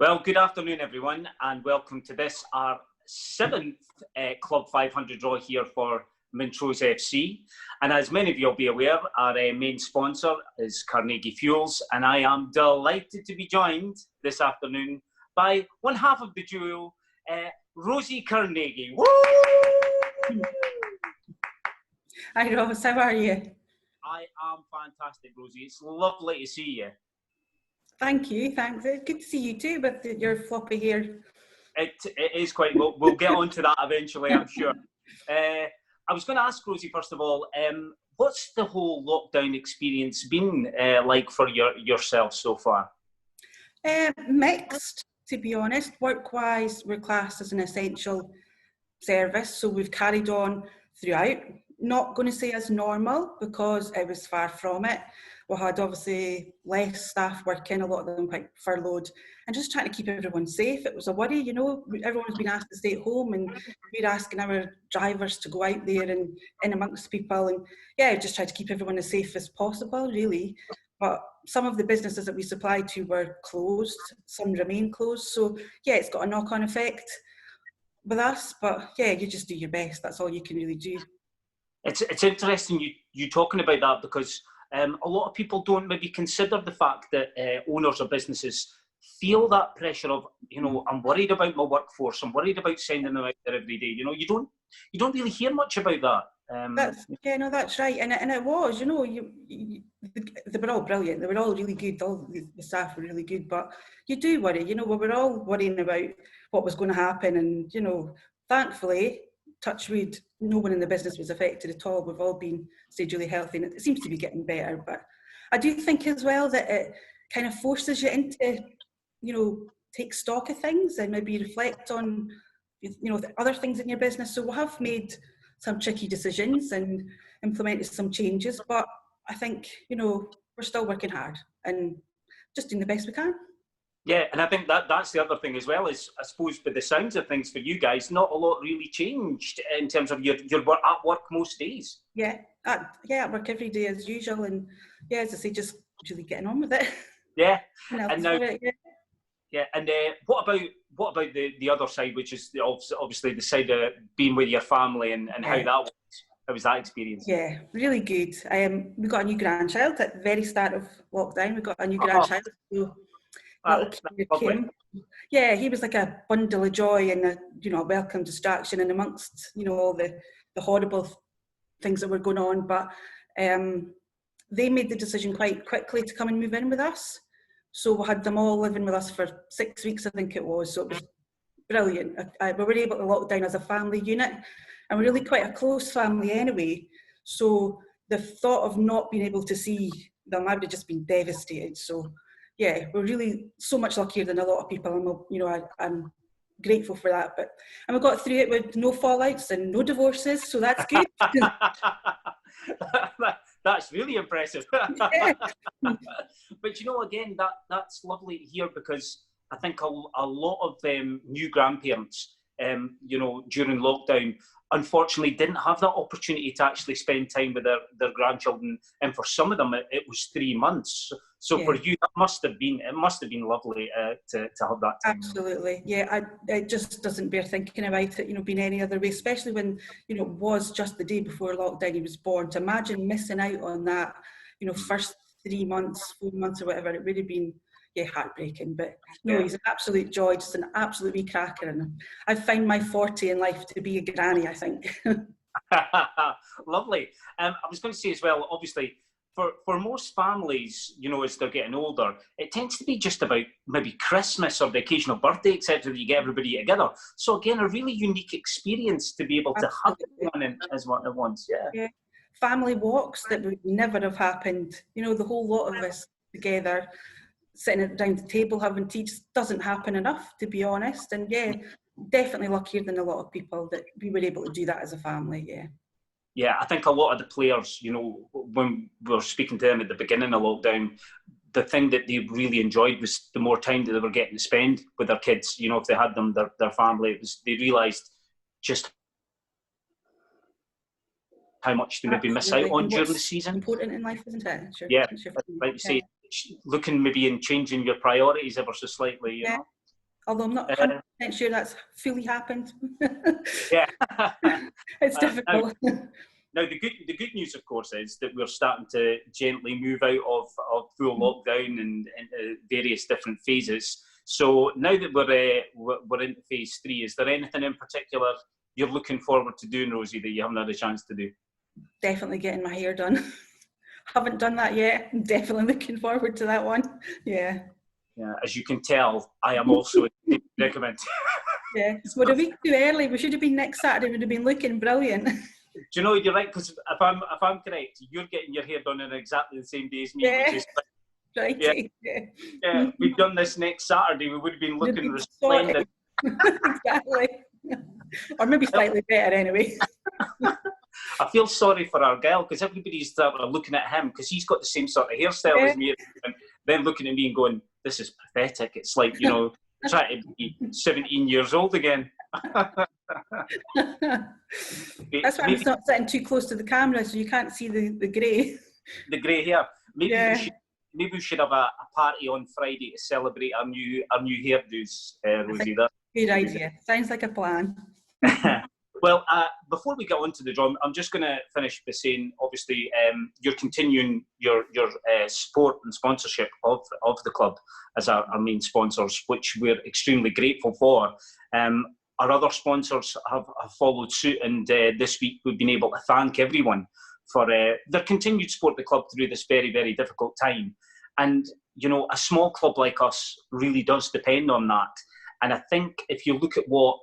Well, good afternoon, everyone, and welcome to this, our seventh Club 500 draw here for Montrose FC. And as many of you will be aware, our main sponsor is Carnegie Fuels, and I am delighted to be joined this afternoon by one half of the duo, Rosie Carnegie. Woo! Hi Ross, how are you? I am fantastic, Rosie. It's lovely to see you. Thank you, thanks. It's good to see you too with your floppy hair. It is quite, we'll get on to that eventually, I'm sure. I was going to ask Rosie, first of all, what's the whole lockdown experience been like for yourself so far? Mixed, to be honest. Work-wise, we're classed as an essential service, so we've carried on throughout. Not going to say as normal, because it was far from it. We had obviously less staff working, a lot of them quite furloughed, and just trying to keep everyone safe. It was a worry, you know, everyone's been asked to stay at home, and we're asking our drivers to go out there and in amongst people, and yeah, just try to keep everyone as safe as possible, really. But some of the businesses that we supply to were closed, some remain closed, so yeah, it's got a knock-on effect with us, but yeah, you just do your best. That's all you can really do. It's interesting you talking about that, because a lot of people don't maybe consider the fact that owners of businesses feel that pressure of, you know, I'm worried about my workforce, I'm worried about sending them out there every day. You know, you don't really hear much about that. That's right, and it was, you know, they were all brilliant, they were all really good, all the staff were really good, but you do worry, you know, we were all worrying about what was going to happen, and, you know, thankfully, touch wood, no one in the business was affected at all. We've all been stayed really healthy, and it seems to be getting better. But I do think as well that it kind of forces you into, you know, take stock of things and maybe reflect on, you know, the other things in your business. So we have made some tricky decisions and implemented some changes, but I think, you know, we're still working hard and just doing the best we can. Yeah, and I think that's the other thing as well, is I suppose by the sounds of things for you guys, not a lot really changed in terms of your work at work most days. Yeah, at work every day as usual, and yeah, as I say, just really getting on with it. Yeah, and now, and what about the other side, which is obviously the side of being with your family and how that was? How was that experience? Yeah, really good. We got a new grandchild at the very start of lockdown. We got a new grandchild. So came. Yeah, he was like a bundle of joy and a welcome distraction, and amongst all the horrible things that were going on. But they made the decision quite quickly to come and move in with us. So we had them all living with us for 6 weeks, I think it was. So it was brilliant. We were able to lock down as a family unit, and we're really quite a close family anyway. So the thought of not being able to see them, I would have just been devastated. So yeah, we're really so much luckier than a lot of people, and I'm grateful for that. And we got through it with no fallouts and no divorces, so that's good. That's really impressive. Yeah. But again, that's lovely to hear, because I think a lot of new grandparents, during lockdown, unfortunately didn't have that opportunity to actually spend time with their grandchildren, and for some of them it was 3 months. So for you, it must have been lovely to have that time. Absolutely, yeah. It just doesn't bear thinking about it, being any other way, especially when it was just the day before lockdown he was born. To imagine missing out on that, first 3 months, 4 months or whatever, it would have been heartbreaking. But no, he's an absolute joy, just an absolute wee cracker, and I find my 40 in life to be a granny, I think. Lovely. I was going to say as well, obviously, for most families, as they're getting older, it tends to be just about maybe Christmas or the occasional birthday, etc., that you get everybody together. So again, a really unique experience to be able to have everyone at once. Yeah. Family walks that would never have happened. The whole lot of us together, sitting down the table having tea, just doesn't happen enough, to be honest. And yeah, definitely luckier than a lot of people that we were able to do that as a family. Yeah, I think a lot of the players, when we were speaking to them at the beginning of lockdown, the thing that they really enjoyed was the more time that they were getting to spend with their kids. If they had them, their family, they realised just how much they maybe miss out on during the season. Important in life, isn't it? Sure. Yeah, like you say, looking maybe and changing your priorities ever so slightly. You know? although I'm not 100% sure that's fully happened. Yeah. It's difficult. Now, the good news, of course, is that we're starting to gently move out of full lockdown and into various different phases. So now that we're into phase 3, is there anything in particular you're looking forward to doing, Rosie, that you haven't had a chance to do? Definitely getting my hair done. Haven't done that yet. I'm definitely looking forward to that one. Yeah. Yeah, as you can tell, I am also a predicament. Yeah, we're a week too early. We should have been next Saturday. Would have been looking brilliant. Do you know, you're right, because if I'm correct, you're getting your hair done on exactly the same day as me. Yeah. Which is, right. Yeah. If we'd done this next Saturday, we would have been looking resplendent. Exactly. Or maybe slightly better anyway. I feel sorry for Argyle because everybody's looking at him because he's got the same sort of hairstyle as me, and then looking at me and going, "This is pathetic." It's like, you know, trying to be 17 years old again. That's why I'm not sitting too close to the camera, so you can't see the grey. The grey hair. Maybe we should have a party on Friday to celebrate our new hairdos, Rosie. Good idea. Sounds like a plan. Well, before we get on to the draw, I'm just going to finish by saying, obviously, you're continuing your support and sponsorship of the club as our main sponsors, which we're extremely grateful for. Our other sponsors have followed suit, and this week we've been able to thank everyone for their continued support of the club through this very, very difficult time. And, you know, a small club like us really does depend on that. And I think if you look at what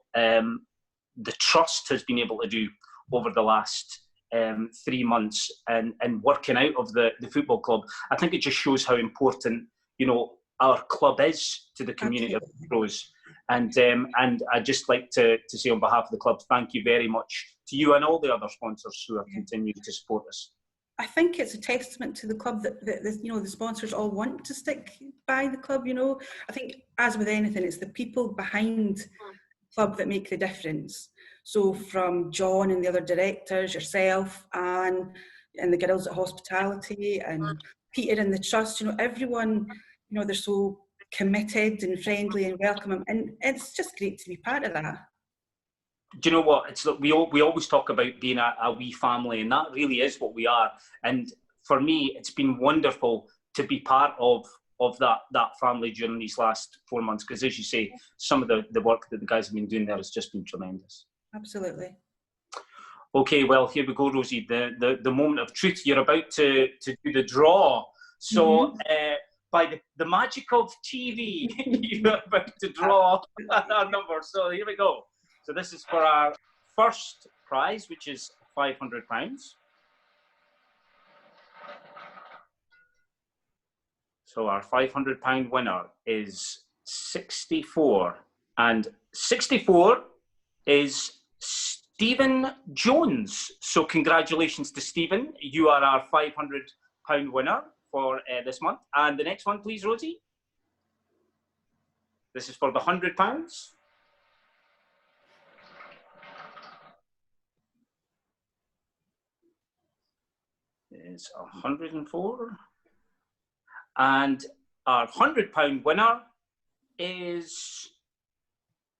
the Trust has been able to do over the last 3 months and working out of the football club, I think it just shows how important, you know, our club is to the community of pros. And I'd just like to say on behalf of the club, thank you very much to you and all the other sponsors who have continued to support us. I think it's a testament to the club that you know, the sponsors all want to stick by the club. You know, I think as with anything, it's the people behind the club that make the difference. So from John and the other directors, yourself, and the girls at hospitality, and Peter and the Trust, you know, everyone, you know, they're so committed and friendly and welcoming, and it's just great to be part of that. Do you know what? It's we always talk about being a wee family, and that really is what we are. And for me, it's been wonderful to be part of that family during these last 4 months, because as you say, some of the work that the guys have been doing there has just been tremendous. Absolutely. Okay, well, here we go, Rosie. The moment of truth. You're about to do the draw. So by the magic of TV, you're about to draw our number. So here we go. So this is for our first prize, which is £500. So our £500 winner is 64. And 64 is Stephen Jones. So congratulations to Stephen. You are our £500 winner for this month. And the next one, please, Rosie. This is for the £100. Is 104. And our £100 winner is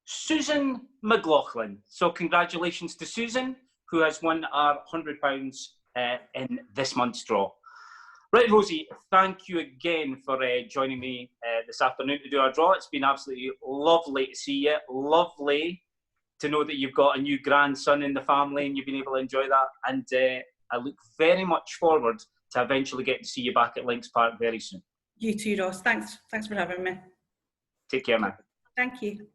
Susan McLaughlin. So congratulations to Susan, who has won our £100 in this month's draw. Right, Rosie, thank you again for joining me this afternoon to do our draw. It's been absolutely lovely to see you. Lovely to know that you've got a new grandson in the family and you've been able to enjoy that. And I look very much forward to eventually getting to see you back at Links Park very soon. You too, Ross. Thanks for having me. Take care, man. Thank you.